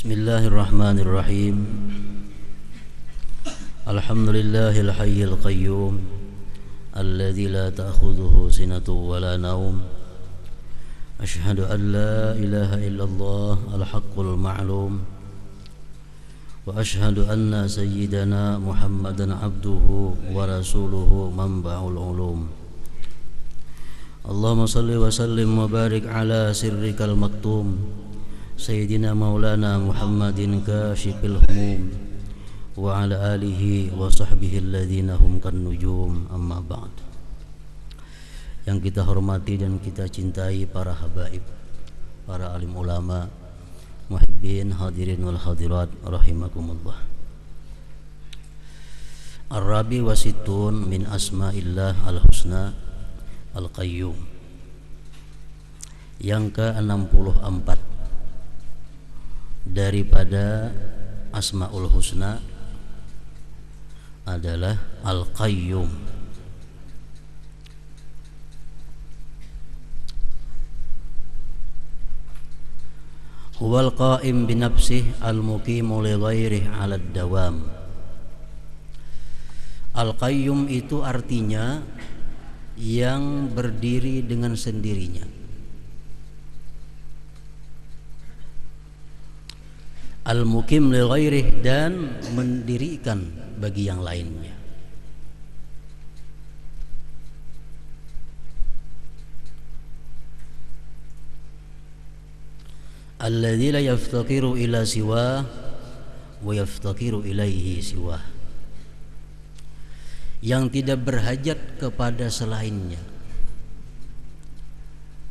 Bismillahirrahmanirrahim. Alhamdulillahil hayyil qayyum alladzi la ta'khudhuhu sinatun wa la naum. Asyhadu an la ilaha illallah al-haqqul ma'lum. Wa asyhadu anna sayyidana Muhammadan abduhu wa rasuluhu manba'ul ulum. Allahumma salli wa sallim wa barik ala sirrikal maktum Sayyidina Maulana Muhammadin kashifil humum wa ala alihi wa sahbihi alladhina hum kan nujum, amma ba'd. Yang kita hormati dan kita cintai para habaib, para alim ulama, muhibbin, hadirin wal hadirat rahimakumullah. Ar-rabi wa sittun min asma'illah al-husna al-qayyum. Yang ke-64 daripada Asmaul Husna adalah Al-Qayyum. Huwal qa'im binafsih al-muqimu li ghairih 'ala ad-dawam. Al-Qayyum itu artinya yang berdiri dengan sendirinya. Al-muqim li ghairih, dan mendirikan bagi yang lainnya. Alladzi la yaftaqiru ila siwa wa yaftaqiru ilaihi siwa, yang tidak berhajat kepada selainnya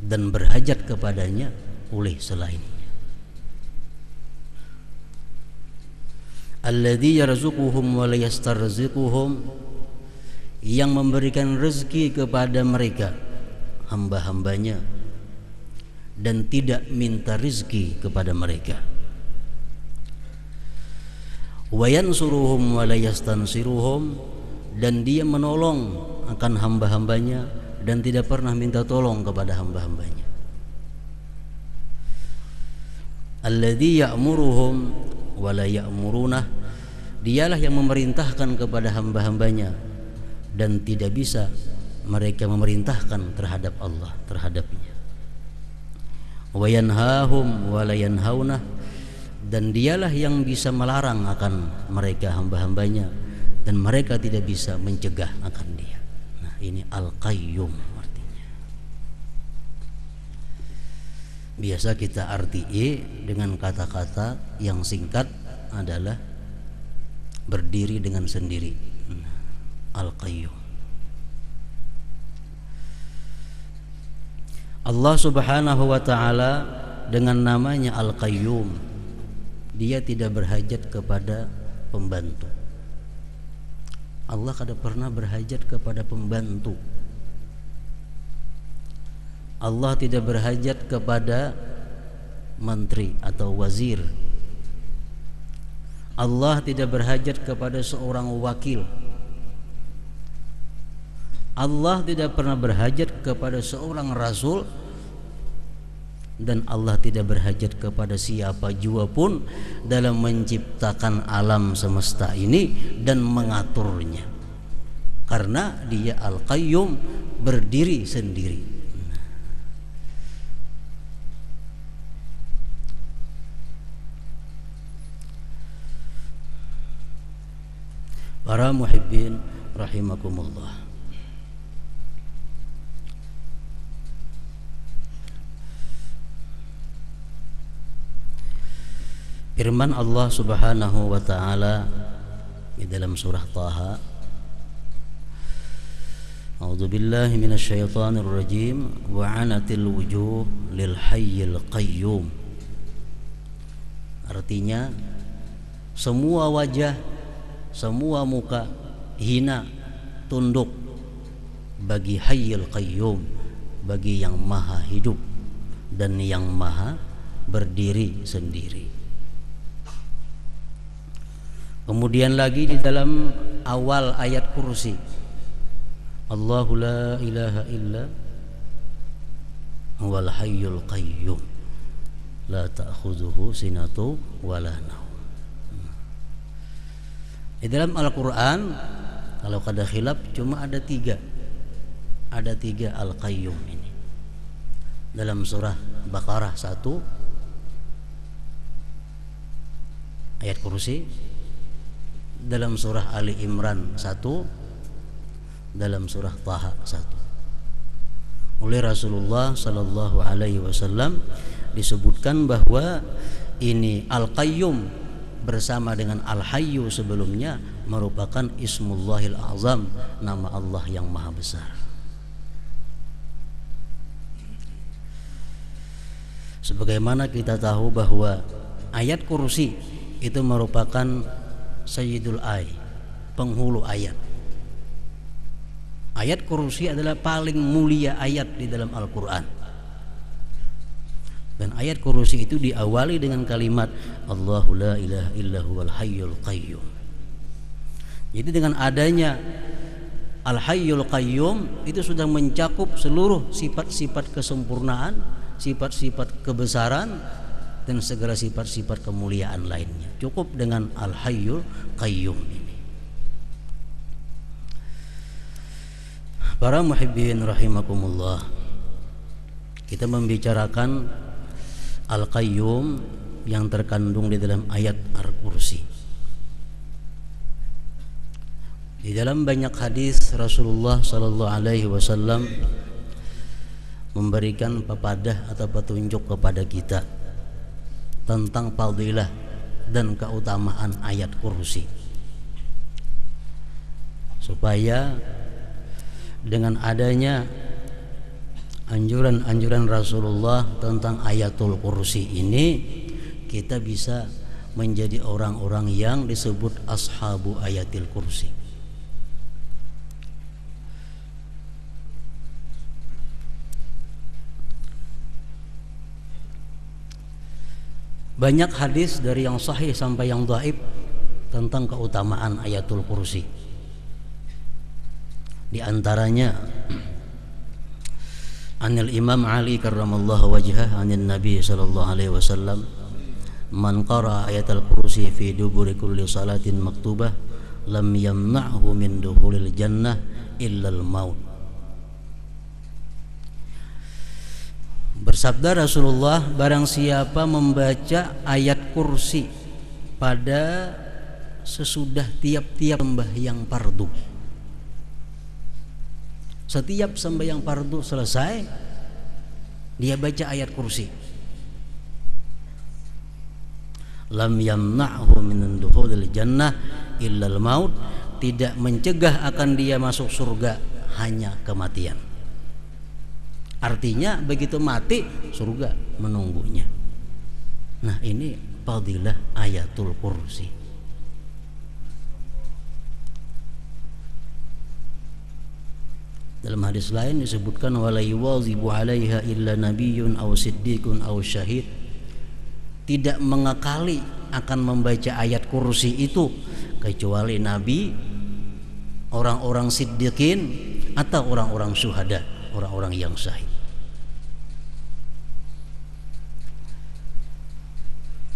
dan berhajat kepadanya oleh selainnya. Alladzi yarzuquhum wa la yastarziquhum, yang memberikan rezeki kepada mereka hamba-hambanya dan tidak minta rezeki kepada mereka. Wa yansuruhum wa la yastansiruhum, dan dia menolong akan hamba-hambanya dan tidak pernah minta tolong kepada hamba-hambanya. Alladzi ya'muruhum wa la ya'murunah, dialah yang memerintahkan kepada hamba-hambanya dan tidak bisa mereka memerintahkan terhadap Allah, terhadapnya. Wa yanhahum wa la yanhaunah, dan dialah yang bisa melarang akan mereka hamba-hambanya dan mereka tidak bisa mencegah akan dia. Nah, ini Al-Qayyum artinya. Biasa kita arti dengan kata-kata yang singkat adalah berdiri dengan sendiri. Al-Qayyum. Allah Subhanahu wa ta'ala dengan namanya Al-Qayyum, dia tidak berhajat kepada pembantu. Allah tidak pernah berhajat kepada pembantu. Allah tidak berhajat kepada menteri atau wazir. Allah tidak berhajat kepada seorang wakil. Allah tidak pernah berhajat kepada seorang rasul, dan Allah tidak berhajat kepada siapa jua pun dalam menciptakan alam semesta ini dan mengaturnya, karena dia Al-Qayyum, berdiri sendiri. Para muhibbin rahimakumullah, firman Allah Subhanahu wa ta'ala di dalam surah Taha, A'udzu billahi minasyaitonir rajim, wa 'anatil wujuh lil hayyil qayyum. Artinya semua wajah, semua muka hina, tunduk bagi Hayyul Qayyum, bagi yang maha hidup dan yang maha berdiri sendiri. Kemudian lagi di dalam awal ayat kursi, Allahu la ilaha illa huwal hayyul qayyum. la ta'khudhuhu sinatu wala naum. Di dalam Al-Quran kalau kada khilaf cuma ada tiga Al-Qayyum ini. Dalam surah Baqarah 1 ayat kursi, dalam surah Ali Imran 1, dalam surah Taha 1. Oleh Rasulullah sallallahu alaihi wasallam disebutkan bahwa ini Al-Qayyum bersama dengan Al-Hayyu sebelumnya merupakan Ismullahil Azam, nama Allah yang maha besar. Sebagaimana kita tahu bahwa ayat kursi itu merupakan sayyidul ay, penghulu ayat. Ayat kursi adalah paling mulia ayat di dalam Al-Quran. Dan ayat kursi itu diawali dengan kalimat Allahu la ilaha illa huwal hayyul qayyum. Jadi dengan adanya Al-Hayyul Qayyum itu sudah mencakup seluruh sifat-sifat kesempurnaan, sifat-sifat kebesaran, dan segala sifat-sifat kemuliaan lainnya. Cukup dengan Al-Hayyul Qayyum ini. Para muhibbin rahimakumullah, kita membicarakan Al-Qayyum yang terkandung di dalam ayat Al-Kursi. Di dalam banyak hadis Rasulullah sallallahu alaihi wasallam memberikan pepadah atau petunjuk kepada kita tentang fadilah dan keutamaan ayat kursi, supaya dengan adanya anjuran-anjuran Rasulullah tentang ayatul kursi ini kita bisa menjadi orang-orang yang disebut ashabu ayatil kursi. Banyak hadis dari yang sahih sampai yang dhaif tentang keutamaan ayatul kursi. Di antaranya Anil Imam Ali karramallahu wajhah anin Nabi sallallahu alaihi wasallam, man qara ayatul kursi fi duburi kulli salatin maktubah lam yamna'hu min dukhulil jannah illa al-maut. Bersabda Rasulullah, barang siapa membaca ayat kursi pada sesudah tiap-tiap sembahyang fardu, setiap sembahyang fardu selesai dia baca ayat kursi, lam yamna'hu min dukhulil jannah illal maut, tidak mencegah akan dia masuk surga hanya kematian. Artinya begitu mati surga menunggunya. Nah, ini fadilah ayatul kursi. Dalam hadis lain disebutkan wala yuwazibu 'alaiha illa nabiyyun aw siddiqun aw syahid. Tidak mengakali akan membaca ayat kursi itu kecuali nabi, orang-orang siddiqin, atau orang-orang syuhada, orang-orang yang syahid.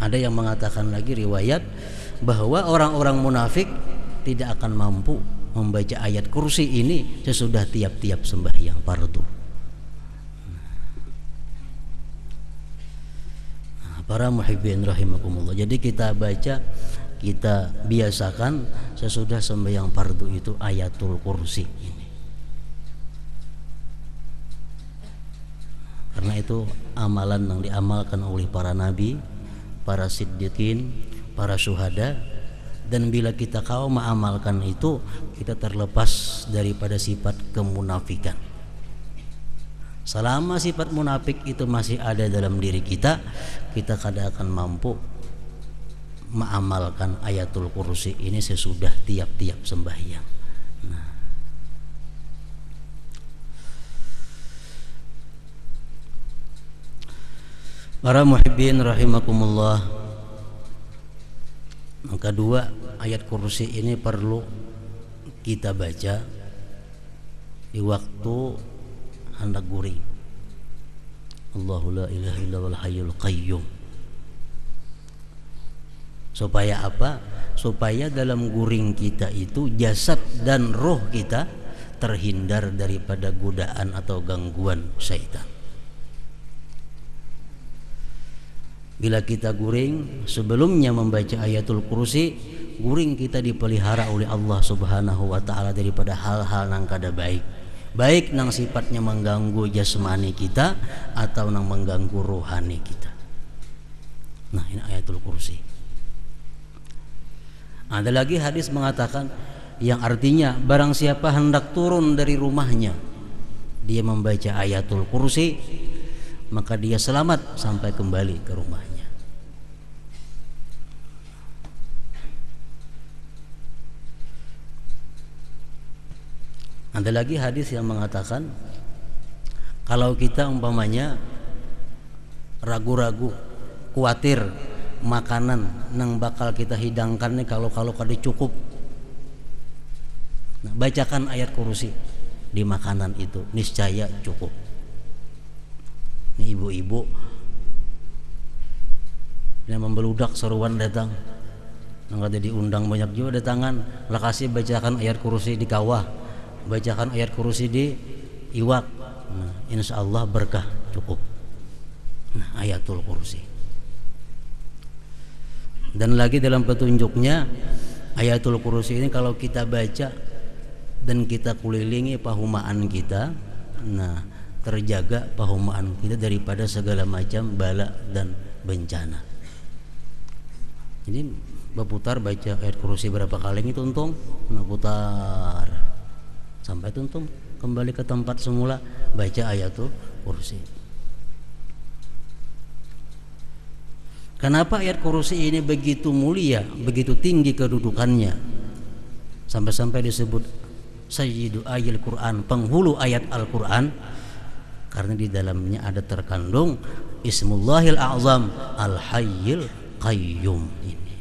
Ada yang mengatakan lagi riwayat bahwa orang-orang munafik tidak akan mampu membaca ayat kursi ini sesudah tiap-tiap sembahyang fardu. Para muhibbin rahimakumullah, jadi kita baca, kita biasakan sesudah sembahyang fardu itu ayatul kursi ini. Karena itu amalan yang diamalkan oleh para nabi, para siddiqin, para syuhada, dan bila kita kau mengamalkan itu, kita terlepas daripada sifat kemunafikan. Selama sifat munafik itu masih ada dalam diri kita, kita kadang akan mampu mengamalkan ayatul kursi ini sesudah tiap-tiap sembahyang. Nah, para muhibbin rahimakumullah, yang kedua, ayat kursi ini perlu kita baca di waktu hendak guring. Allahu la ilaha illa wal hayyul qayyum. Supaya apa? Supaya dalam guring kita itu jasad dan roh kita terhindar daripada godaan atau gangguan syaitan. Bila kita guring, sebelumnya membaca ayatul kursi, guring kita dipelihara oleh Allah Subhanahu wa taala daripada hal-hal nang kada baik. Baik nang sifatnya mengganggu jasmani kita atau nang mengganggu rohani kita. Nah, ini ayatul kursi. Ada lagi hadis mengatakan yang artinya barang siapa hendak turun dari rumahnya, dia membaca ayatul kursi, maka dia selamat sampai kembali ke rumahnya. Ada lagi hadis yang mengatakan kalau kita umpamanya ragu-ragu, khawatir makanan nang bakal kita hidangkan nih kalau kada cukup, nah, bacakan ayat kursi di makanan itu, niscaya cukup. Ini ibu-ibu yang membeludak seruan datang, nggak ada diundang banyak juga datangan, lah kasih bacakan ayat kursi di kawah, bacakan ayat kursi di iwak, nah, insya Allah berkah cukup. Nah, ayatul kursi. Dan lagi dalam petunjuknya ayatul kursi ini kalau kita baca dan kita kelilingi pahumaan kita, nah terjaga pahumaan kita daripada segala macam bala dan bencana. Jadi berputar baca ayat kursi berapa kali ini tuntung, nah putar sampai tuntung kembali ke tempat semula, baca ayatul kursi. Kenapa ayat kursi ini begitu mulia, begitu tinggi kedudukannya, sampai-sampai disebut sayyidu ayil Quran, penghulu ayat Al-Quran? Karena di dalamnya ada terkandung Ismullahil A'zam Al-Hayyil Qayyum. Ini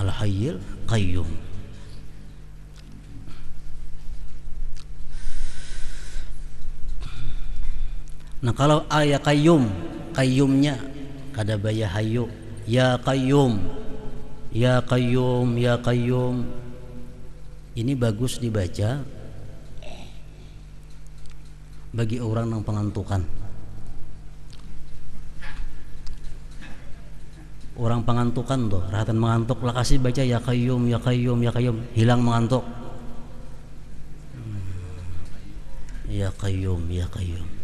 Al-Hayyil Qayyum. Nah, kalau ayat Qayyum, Qayyumnya kada baya hayu, ya Qayyum, ya Qayyum, ya Qayyum. Ini bagus dibaca bagi orang yang pengantukan. Orang pengantukan tuh, rahatan mengantuk, lah kasih baca ya Qayyum, ya Qayyum, ya Qayyum, hilang mengantuk. Ya Qayyum, ya Qayyum.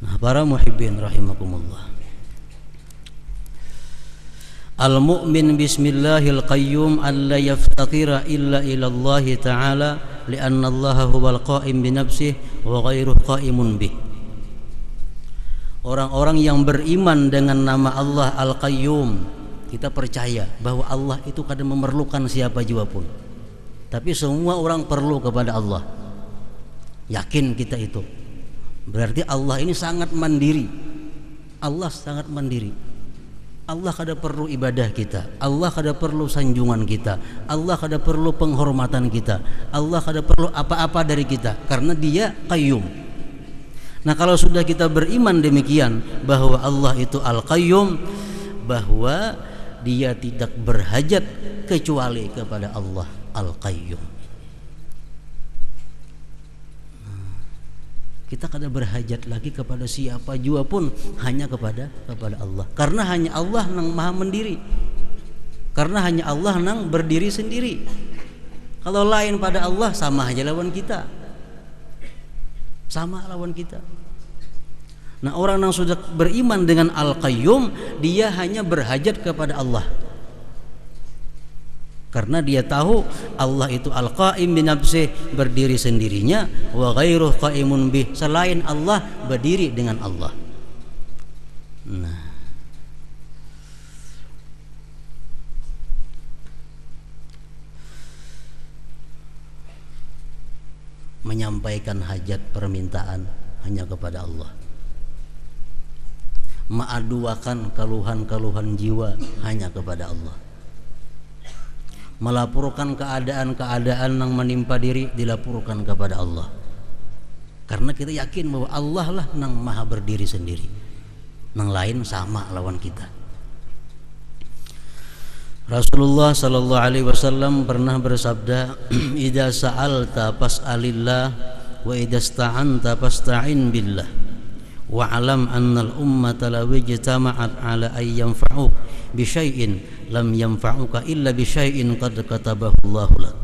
Nah, para muhibbin rahimakumullah. Al-mu'min bismillahil qayyum alla yaftaqira illa ila Allah ta'ala li'anna Allah huwal qa'im bi nafsihi wa ghairuhu qa'imun bih. Orang-orang yang beriman dengan nama Allah Al-Qayyum, kita percaya bahwa Allah itu kadang memerlukan siapa jua pun, tapi semua orang perlu kepada Allah. Yakin kita itu. Berarti Allah ini sangat mandiri. Allah sangat mandiri. Allah kada perlu ibadah kita, Allah kada perlu sanjungan kita, Allah kada perlu penghormatan kita, Allah kada perlu apa-apa dari kita, karena Dia Qayyum. Nah, kalau sudah kita beriman demikian bahwa Allah itu Al-Qayyum, bahwa Dia tidak berhajat kecuali kepada Allah Al-Qayyum. Kita kada berhajat lagi kepada siapa jua pun, hanya kepada Allah. Karena hanya Allah nang maha mendiri. Karena hanya Allah nang berdiri sendiri. Kalau lain pada Allah, sama aja lawan kita. Sama lawan kita. Nah, orang yang sudah beriman dengan Al-Qayyum, dia hanya berhajat kepada Allah. Karena dia tahu Allah itu Al-Qa'im bi nafsihi, berdiri sendirinya, wa ghairuhu qa'imun bih, selain Allah berdiri dengan Allah. Nah, menyampaikan hajat permintaan hanya kepada Allah. Mengaduakan keluhan-keluhan jiwa hanya kepada Allah. Melaporkan keadaan-keadaan yang menimpa diri dilaporkan kepada Allah. Karena kita yakin bahwa Allah lah nang maha berdiri sendiri, nang lain sama lawan kita. Rasulullah sallallahu alaihi wasallam pernah bersabda, "Idza sa'alta fas'alillah wa idza sta'anta fasta'in billah. Wa 'alam anna al-ummata law ijtama'at 'ala ay yanfa'uka bi syai'in lam yanfa'uka illa bi syai'in qad katabahu Allahu lak.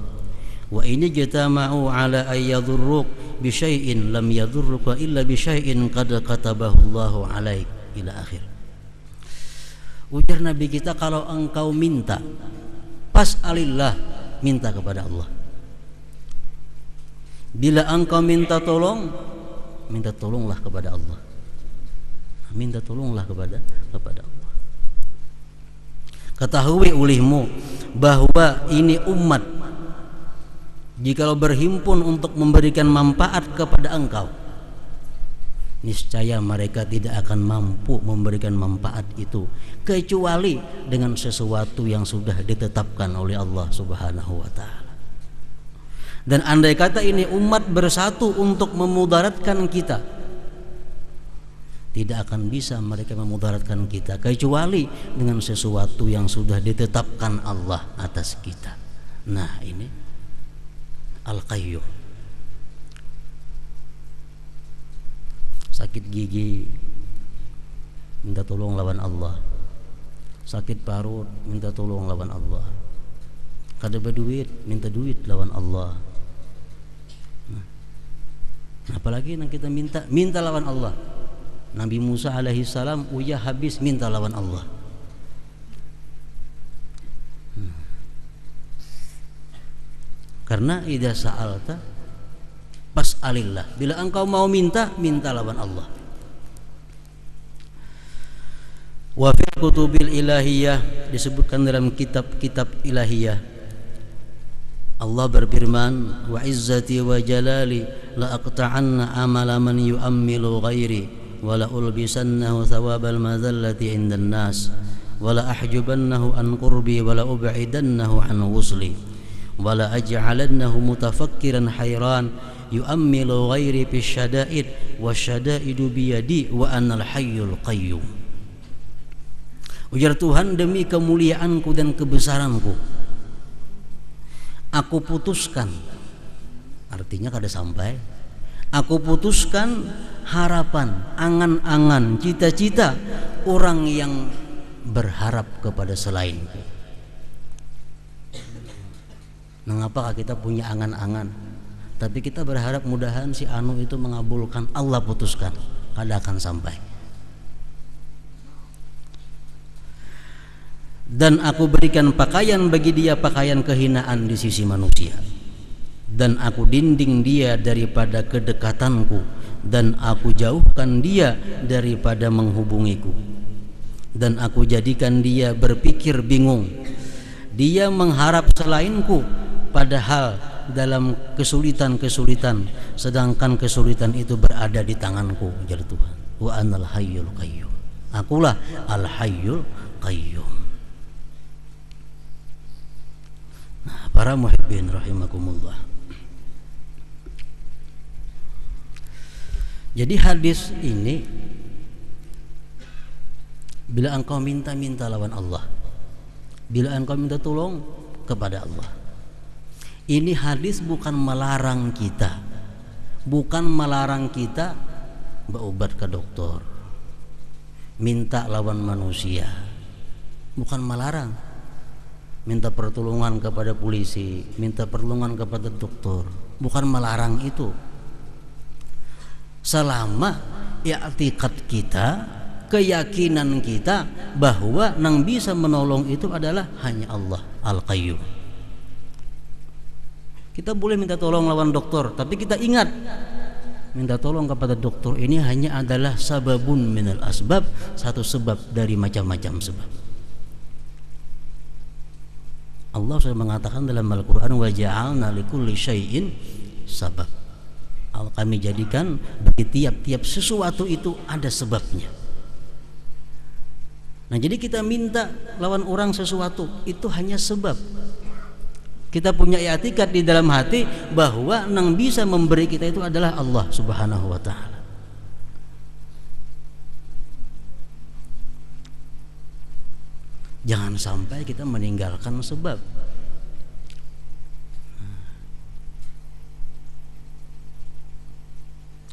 Wa in ijtama'u 'ala ay yadhurruka bi syai'in lam yadhurruka illa bi syai'in qad katabahu Allahu 'alaik." Ila akhir. Ujar Nabi kita, kalau engkau minta, fas'alillah, minta kepada Allah. Bila engkau minta tolong, minta tolonglah kepada Allah. Minta tolonglah kepada Allah. Ketahui olehmu bahwa ini umat, jikalau berhimpun untuk memberikan manfaat kepada engkau, niscaya mereka tidak akan mampu memberikan manfaat itu kecuali dengan sesuatu yang sudah ditetapkan oleh Allah Subhanahu wa taala. Dan andai kata ini umat bersatu untuk memudaratkan kita, tidak akan bisa mereka memudaratkan kita kecuali dengan sesuatu yang sudah ditetapkan Allah atas kita. Nah, ini Al-Qayyum. Sakit gigi, minta tolong lawan Allah. Sakit parut, minta tolong lawan Allah. Kada berduit, minta duit lawan Allah. Nah, apalagi yang kita minta lawan Allah. Nabi Musa alaihi salam uyah habis minta lawan Allah. Karena idza sa'alta fas'alillah. Bila engkau mau minta, minta lawan Allah. Wa fil kutubil ilahiyah, disebutkan dalam kitab-kitab ilahiyah, Allah berfirman, wa izzati wa jalali la aqta'anna amala man yu'ammilu ghairi wa la ulbisannahu thawabal madallati indan nas wa la ahjubannahu an qurbi wa la ub'idannahu an wusli wa la aj'alannahu mutafakkiran hayran yu'ammilu ghairi fi syada'id wa syada'idu biyadi wa anal hayyul qayyum. Ujar Tuhan, demi kemuliaanku dan kebesaranku, aku putuskan, artinya kada sampai, aku putuskan harapan, angan-angan, cita-cita orang yang berharap kepada selainku. Mengapa kita punya angan-angan, tapi kita berharap mudahan si anu itu mengabulkan? Allah putuskan, kada akan sampai. Dan aku berikan pakaian bagi dia, pakaian kehinaan di sisi manusia, dan aku dinding dia daripada kedekatanku, dan aku jauhkan dia daripada menghubungiku, dan aku jadikan dia berpikir bingung. Dia mengharap selainku, padahal dalam kesulitan-kesulitan, sedangkan kesulitan itu berada di tanganku, ujar Tuhan. Wa anal hayyul qayyum. Akulah al hayyul qayyum. Nah, para muhibbin rahimakumullah. Jadi hadis ini, bila engkau minta lawan Allah, bila engkau minta tolong kepada Allah. Ini hadis bukan melarang kita, berobat ke dokter, minta lawan manusia, bukan melarang. Minta pertolongan kepada polisi, minta pertolongan kepada dokter, bukan melarang itu. Selama i'tiqad kita, keyakinan kita bahwa yang bisa menolong itu adalah hanya Allah Al-Qayyum. Kita boleh minta tolong lawan dokter, tapi kita ingat, minta tolong kepada dokter ini hanya adalah sababun minal asbab, satu sebab dari macam-macam sebab. Allah sudah mengatakan dalam Al-Quran, wa ja'alna likulli syai'in sabab. Kami jadikan bagi tiap-tiap sesuatu itu ada sebabnya. Nah, jadi kita minta lawan orang sesuatu itu hanya sebab. Kita punya i'tikad di dalam hati bahwa yang bisa memberi kita itu adalah Allah Subhanahu wa taala. Jangan sampai kita meninggalkan sebab.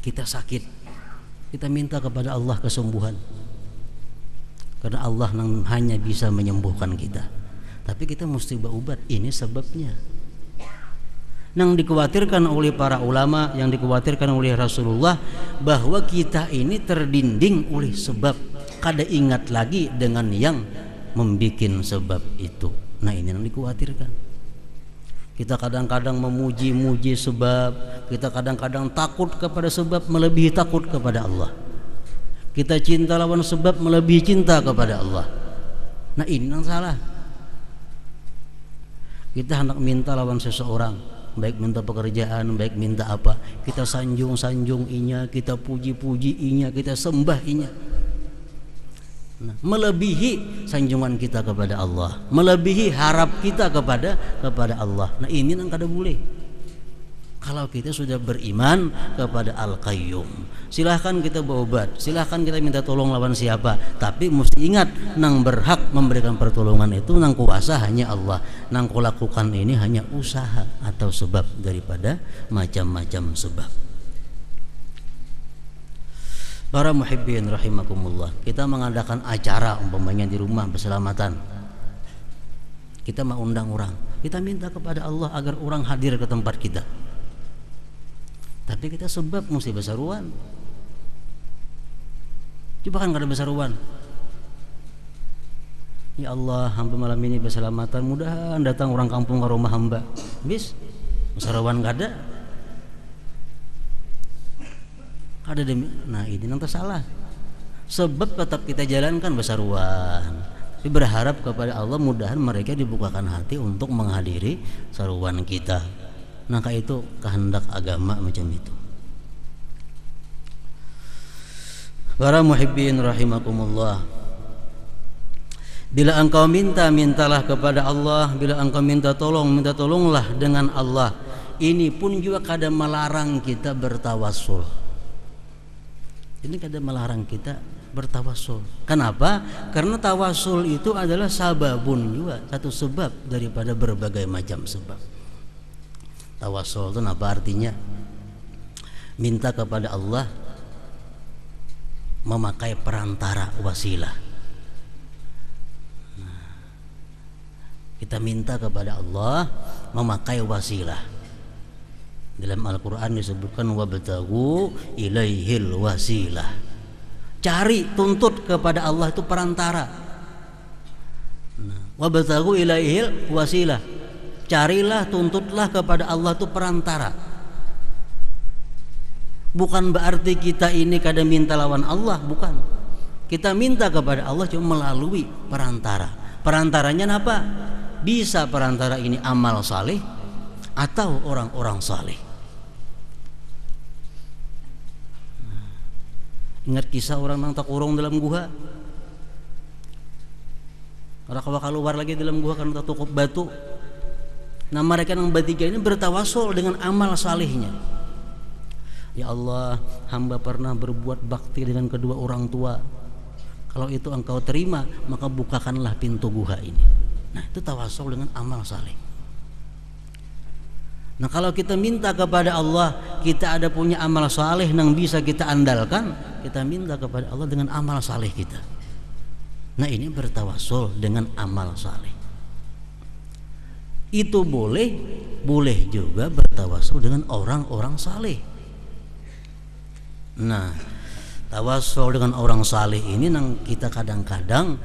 Kita sakit, kita minta kepada Allah kesembuhan, karena Allah hanya bisa menyembuhkan kita. Tapi kita mesti berobat, ini sebabnya. Yang dikhawatirkan oleh para ulama, yang dikhawatirkan oleh Rasulullah, bahwa kita ini terdinding oleh sebab, kada ingat lagi dengan yang membikin sebab itu. Nah, ini yang dikhawatirkan. Kita kadang-kadang memuji-muji sebab, kita kadang-kadang takut kepada sebab melebihi takut kepada Allah. Kita cinta lawan sebab melebihi cinta kepada Allah. Nah, ini yang salah. Kita hendak minta lawan seseorang, baik minta pekerjaan, baik minta apa, kita sanjung-sanjung inya, kita puji-puji inya, kita sembah inya. Nah, melebihi sanjungan kita kepada Allah, melebihi harap kita kepada Allah. Nah, ini yang kada boleh. Kalau kita sudah beriman kepada Al-Qayyum, silahkan kita berobat, silahkan kita minta tolong lawan siapa, tapi mesti ingat nang berhak memberikan pertolongan itu nang kuasa hanya Allah. Nang ku lakukan ini hanya usaha atau sebab daripada macam-macam sebab. Para muhibbin rahimakumullah, kita mengadakan acara umpamanya di rumah berselamatan, kita mau undang orang, kita minta kepada Allah agar orang hadir ke tempat kita. Tapi kita sebab mesti besaruan. Coba kan gak ada besaruan. Ya Allah, hamba malam ini berselamatan, mudahan datang orang kampung ke rumah hamba. Bis, besaruan gak ada. Ada demi. Nah, ini nanti salah. Sebab tetap kita jalankan besaruan. Tapi berharap kepada Allah mudahan mereka dibukakan hati untuk menghadiri saruan kita. Maka itu kehendak agama macam itu. Para muhibbin rahimakumullah, bila engkau minta, mintalah kepada Allah. Bila engkau minta tolong, minta tolonglah dengan Allah. Ini pun juga kada melarang kita bertawassul. Ini kada melarang kita bertawassul. Kenapa? Karena tawassul itu adalah sababun juga, satu sebab daripada berbagai macam sebab. Tawassul itu apa artinya? Minta kepada Allah memakai perantara, wasilah. Kita minta kepada Allah memakai wasilah. Dalam Al-Quran disebutkan wabtaghu ilaihil wasilah. Cari, tuntut kepada Allah itu perantara. Wabtaghu ilaihil wasilah. Carilah, tuntutlah kepada Allah itu perantara. Bukan berarti kita ini kada minta lawan Allah, bukan. Kita minta kepada Allah cuma melalui perantara. Perantaranya apa? Bisa perantara ini amal saleh atau orang-orang saleh. Ingat kisah orang yang terkurung dalam gua. Kalau keluar lagi dalam gua karena tertutup batu. Nah, mereka yang bertiga ini bertawassul dengan amal salihnya. Ya Allah, hamba pernah berbuat bakti dengan kedua orang tua. Kalau itu engkau terima, maka bukakanlah pintu gua ini. Nah, itu tawassul dengan amal saleh. Nah, kalau kita minta kepada Allah, kita ada punya amal saleh yang bisa kita andalkan, kita minta kepada Allah dengan amal saleh kita. Nah, ini bertawassul dengan amal saleh. Itu boleh juga bertawassul dengan orang-orang saleh. Nah, tawassul dengan orang saleh ini yang kita kadang-kadang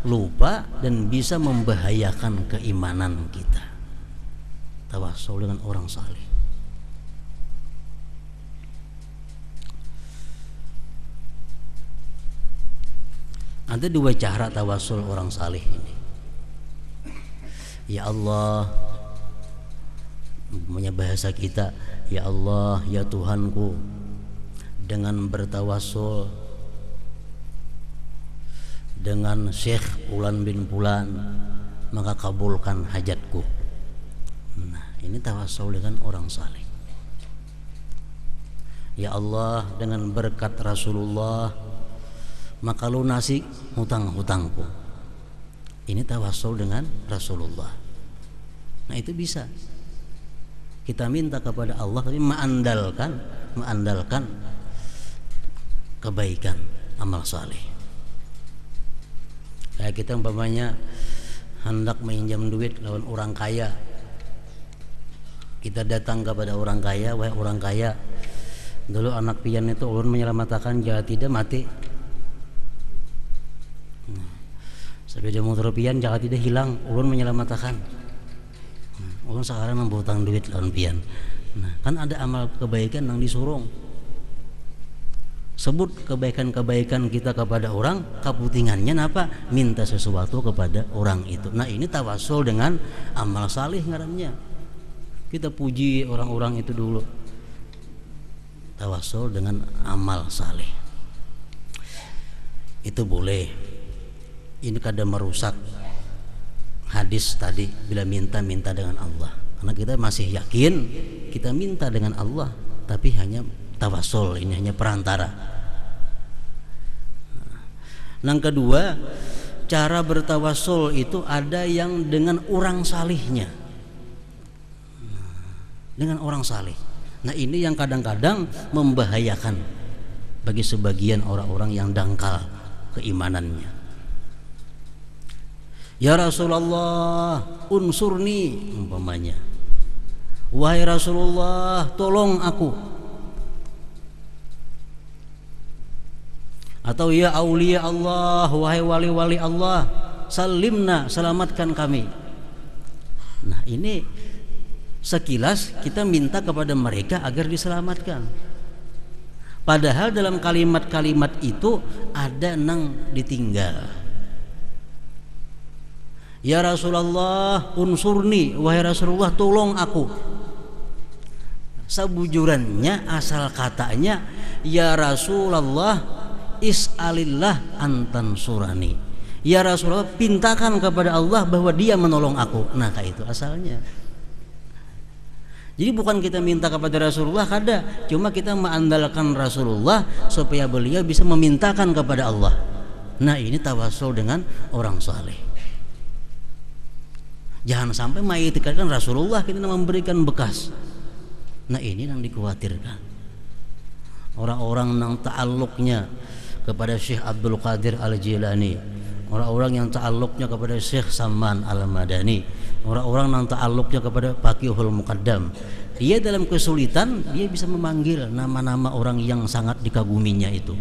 lupa dan bisa membahayakan keimanan kita. Tawassul dengan orang saleh. Ada dua cara tawassul orang saleh ini. Ya Allah, punya bahasa kita, ya Allah, ya Tuhanku, dengan bertawassul dengan Syekh Fulan bin Fulan, maka kabulkan hajatku. ini tawassul dengan orang saleh. Ya Allah, dengan berkat Rasulullah maka lunasi hutang-hutangku. Ini tawassul dengan Rasulullah. Nah itu bisa. Kita minta kepada Allah tapi mengandalkan kebaikan amal saleh. Kayak kita umpamanya hendak meminjam duit lawan orang kaya, kita datang kepada orang kaya, wahai orang kaya, dulu anak pian itu ulun menyelamatkan, jika tidak mati. Sepeda motor pian jika tidak hilang, ulun menyelamatkan. Ulun sekarang membutuhkan duit lawan pian. Nah, kan ada amal kebaikan yang disurung. Sebut kebaikan-kebaikan kita kepada orang, kepentingannya apa? Minta sesuatu kepada orang itu. Nah ini tawassul dengan amal salih ngarannya. Kita puji orang-orang itu dulu. Tawassul dengan amal salih. Itu boleh. Ini kadang merusak hadis tadi bila minta dengan Allah. Karena kita masih yakin kita minta dengan Allah, tapi hanya tawassul, ini hanya perantara. Yang kedua, cara bertawassul itu ada yang dengan orang salihnya, dengan orang salih. Nah ini yang kadang-kadang membahayakan bagi sebagian orang-orang yang dangkal keimanannya. Ya Rasulullah, unsurni umpamanya. Wahai Rasulullah, tolong aku. Atau ya aulia Allah, wahai wali-wali Allah, salimna, selamatkan kami. Nah ini sekilas kita minta kepada mereka agar diselamatkan. Padahal dalam kalimat-kalimat itu ada nang ditinggal. Ya Rasulullah, unsurni, wahai Rasulullah, tolong aku. Sebujurannya asal katanya ya Rasulullah, is'alillah antan surani. Ya Rasulullah, pintakan kepada Allah bahwa dia menolong aku. Nah kayak itu asalnya. Jadi bukan kita minta kepada Rasulullah kada, cuma kita mengandalkan Rasulullah supaya beliau bisa memintakan kepada Allah. Nah ini tawassul dengan orang saleh. Jangan sampai mengiktikkan Rasulullah kita memberikan bekas. Nah ini yang dikhawatirkan. Orang-orang yang ta'alluqnya kepada Syekh Abdul Qadir Al-Jilani, orang-orang yang ta'alluqnya kepada Syekh Saman Al-Madani, orang-orang yang ta'alluqnya kepada Faqihul Muqaddam, dia dalam kesulitan dia bisa memanggil nama-nama orang yang sangat dikaguminya itu.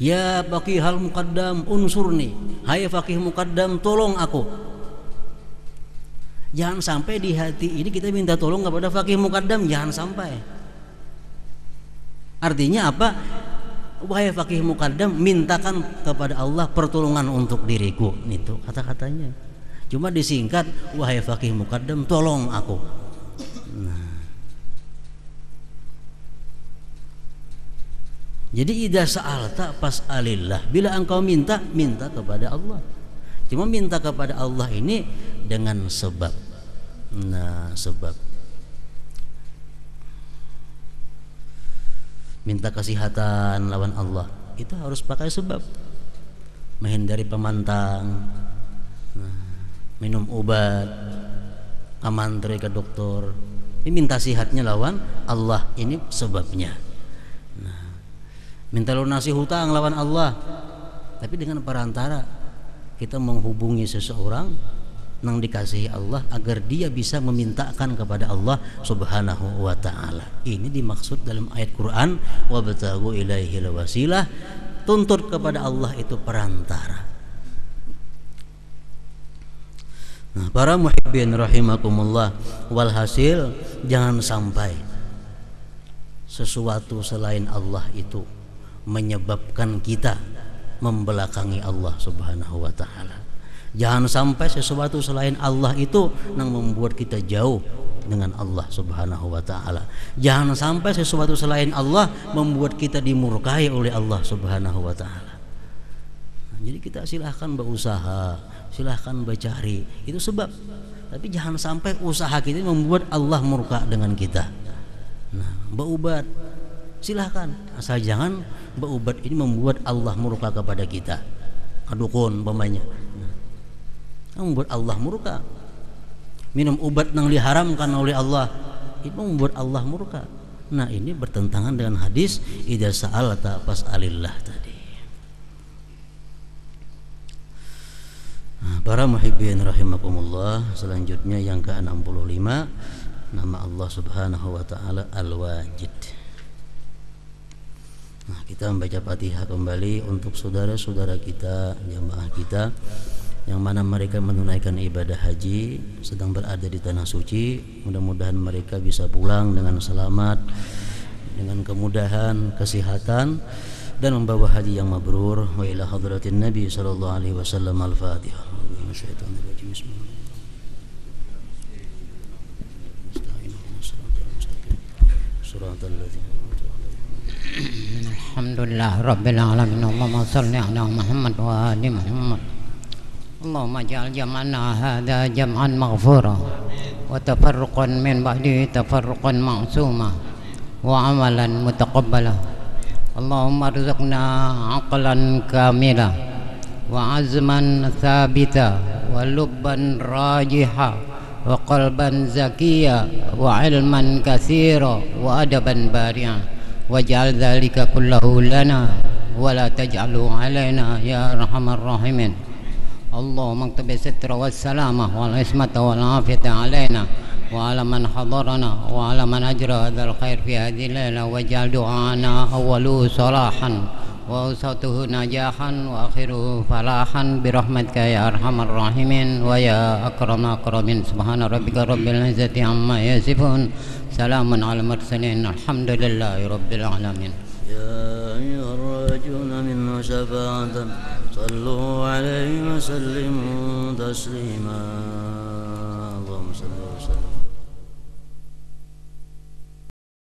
Ya Faqihul Muqaddam unsurni, hai Faqih Muqaddam tolong aku. Jangan sampai di hati ini kita minta tolong kepada Faqih Muqaddam, jangan sampai. Artinya apa? Wahai Faqih Muqaddam, mintakan kepada Allah pertolongan untuk diriku. Itu kata-katanya. Cuma disingkat, wahai Faqih Muqaddam, tolong aku. Nah. Jadi idza sa'alta fas'alillah. Bila engkau minta kepada Allah. Cuma minta kepada Allah ini dengan sebab. Nah, sebab. Minta kesehatan lawan Allah itu harus pakai sebab. Menghindari pemantang, minum obat, kamantri ke dokter. Ini minta sehatnya lawan Allah, ini sebabnya. Nah, minta lunasi hutang lawan Allah, tapi dengan perantara kita menghubungi seseorang yang dikasihi Allah agar dia bisa memintakan kepada Allah Subhanahu wa ta'ala. Ini dimaksud dalam ayat Quran, wabtaghu ilaihil wasilah, tuntut kepada Allah itu perantara. Nah, para muhibbin rahimakumullah, walhasil jangan sampai sesuatu selain Allah itu menyebabkan kita membelakangi Allah Subhanahu wa ta'ala. Jangan sampai sesuatu selain Allah itu yang membuat kita jauh dengan Allah Subhanahu wa ta'ala. Jangan sampai sesuatu selain Allah membuat kita dimurkai oleh Allah Subhanahu wa ta'ala. Nah, jadi kita silahkan berusaha, silahkan bercari, itu sebab. Tapi jangan sampai usaha kita membuat Allah murka dengan kita. Nah, berubat silahkan, asal jangan berubat ini membuat Allah murka kepada kita. Adukun umpamanya, membuat Allah murka. Minum obat yang diharamkan oleh Allah itu membuat Allah murka. Nah, ini bertentangan dengan hadis idza sa'alta fas'alillah tadi. Nah, para muhibbin rahimakumullah, selanjutnya yang ke-65 nama Allah Subhanahu wa taala Al-Wajid. Nah, kita membaca Fatihah kembali untuk saudara-saudara kita, jamaah kita yang mana mereka menunaikan ibadah haji, sedang berada di tanah suci. Mudah-mudahan mereka bisa pulang dengan selamat, dengan kemudahan, kesehatan, dan membawa haji yang mabrur. Wa ila hadratin Nabi sallallahu alaihi wasallam. Al-Fatihah. Alhamdulillah Rabbil Alamin. Allahumma salli ala Muhammad wa ali Muhammad. Allahumma ja'al jam'ana hadha jam'an maghfura wa tafarruqan min ba'di tafarruqan ma'suma wa amalan mutaqabbala. Allahumma rizqna aqlan kamila wa azman thabita wa lubban rajiha wa qalban zakiya wa ilman katsira wa adaban bari'a waj'al dhalika kullahu lana wa la taj'alhu alaina ya arhamar rahimin. Allahumma ktub sitra wassalamah wal ismata wal afiyata alaina wa ala man hadarana wa ala man ajra hadzal khair fi hadhihi laila waj'al du'ana awwalu salahan wa usatuhu najahan wa akhiruhu falahan birahmatika ya arhamar rahimin wa ya akrama akramin. Subhana rabbika rabbil izzati amma yasifun, salamun ala mursalin, alhamdulillahi rabbil alamin. Ya ayyuhar rajuna minna syafa'atan sallu alaihi wa sallimu taslima. Allahumma salli wa sallim